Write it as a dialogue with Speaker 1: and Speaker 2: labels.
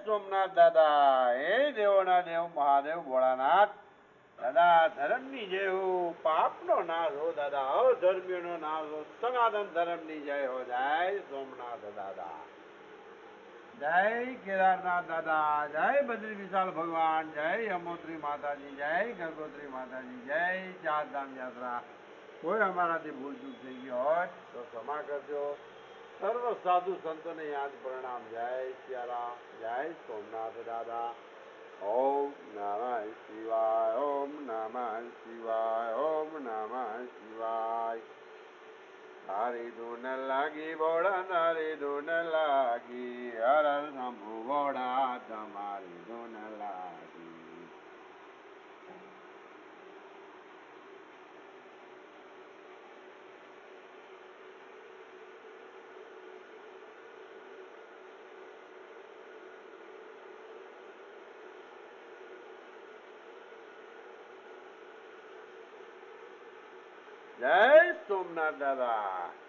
Speaker 1: સોમનાથ દાદા, હે દેવોના દેવ મહાદેવ ભોળાનાથ દાદા, ધર્મની જય હો, પાપનો નાશ હો દાદા, અધર્મીનો નાશ હો, સનાતન ધર્મની જય હો, જય સોમનાથ દાદા, જય કેદારનાથ દાદા, જય બદ્રી વિશાલ ભગવાન, જય યમોત્રી માતાજી, જય ગંગોત્રી માતાજી, જય ચારધામ યાત્રા. કોઈ અમારાથી ભૂલ ચૂક થઈ ગયો હોય તો ક્ષમા કરજો. સર્વ સાધુ સંતોને યાદ પ્રણામ. જય સિયારામ, જય સોમનાથ દાદા. ઓમ નમઃ શિવાય, ઓમ નમઃ શિવાય, ઓમ નમઃ શિવાય. તારી ધૂન લાગી બોડા, તારી ધૂન લાગી, હર હર શંભુ બોડા, તમારી ધૂન લાગી. જય સોમનાથ દાદા.